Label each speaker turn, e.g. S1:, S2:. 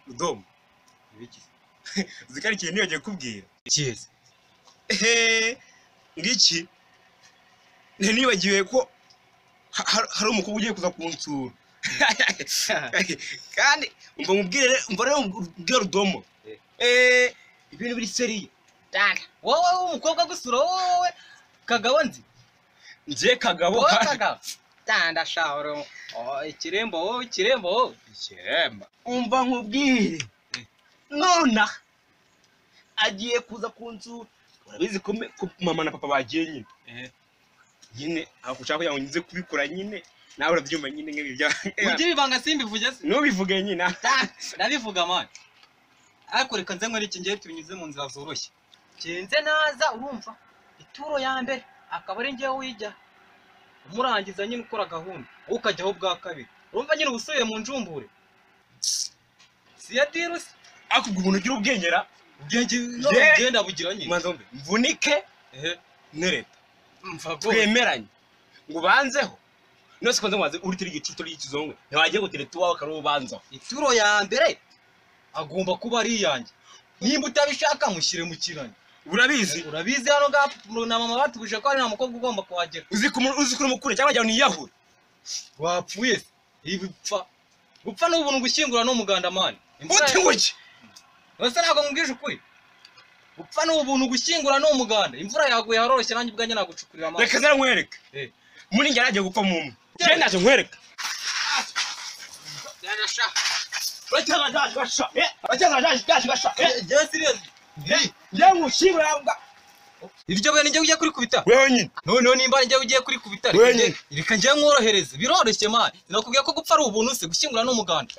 S1: Udomo.
S2: Ibiki?
S1: Zikari ikintu niyogiye kubwira.
S2: Kize.
S1: Ngiki. Nibagiwe ko hari umukobwa ugiye kuza kunsura. Kandi umva mubwire mbwira Udomo. Ibintu biri seriye.
S2: Danda. Wowe umukobwa gusura wowe Kagabo nzi.
S1: Nje Kagabo.
S2: Kagabo. Danda shahoro. Ikirembo.
S1: Ikiremba. Umva nkubwire. Nona agiye kuza kunsura. Urabizi ko mama na papa bagiye nyine. Nyine akushaka kugira ngo nze kubikora nyine. Nawe urabyumva nyine ngibi bya.
S2: Ujye bivanga simbivuge se.
S1: Nubivuge nyine.
S2: Ndabivuga man. Ariko reka nze nkore iki ngiye tubinyuze mu nzira zoroshye. Kenze naza urumva. Ituro ya mbere akaba ari ngiye wijya. Umurangiza nyine ukora gahunda. Ukajyaho bwa kabiri. Urumva nyine ubusubiye mu njumbure. Siya dirus.
S1: Akubwo umuntu ugira ubwengera.
S2: Ubwenge no genda bugira nyine.
S1: Manzombe. Mvunike. Nereta. Twemeranye. Ngo banzeho. Nose konze mwaze uri tiri gicuto y'ikizongwe. Ntiwagiye gutereta wawe karo banzaho.
S2: Ituro ya mbere agomba kuba ari yanjye. Nimba utabishaka mushyire mu kiranye.
S1: Urabizi
S2: hano gapu na mama batubuje ko ari nta mukobwa ugomba kuhagera.
S1: Uzi kuri mukure cyangwa jya niyahure.
S2: Wapfuye ibipfa. Gupfa n'ubuntu gushyingura no muganda man.
S1: Uti nguki.
S2: Wese ntago mubwije ukuri. Gupfa n'ubuntu gushyingura no muganda. Imvura yaguye haroroshye nanjye ubwanye nagucukurira amazi.
S1: Reka zara nkwereke. Muri njye nagiye gupfa mu. Je naje nkwereke.
S2: Yarasha.
S1: Bacyagagasha.
S2: Je serious.
S1: Njye ngushimira yambwa.
S2: Iryo bene njye ugiye kuri kubita.
S1: Wewe nyine.
S2: None nimba njye ugiye kuri kubita. Reka njye nkorohereze. Biroroshye man. Sinakubwiye ko gupfa ari ubuntu se gushyingura no muganda.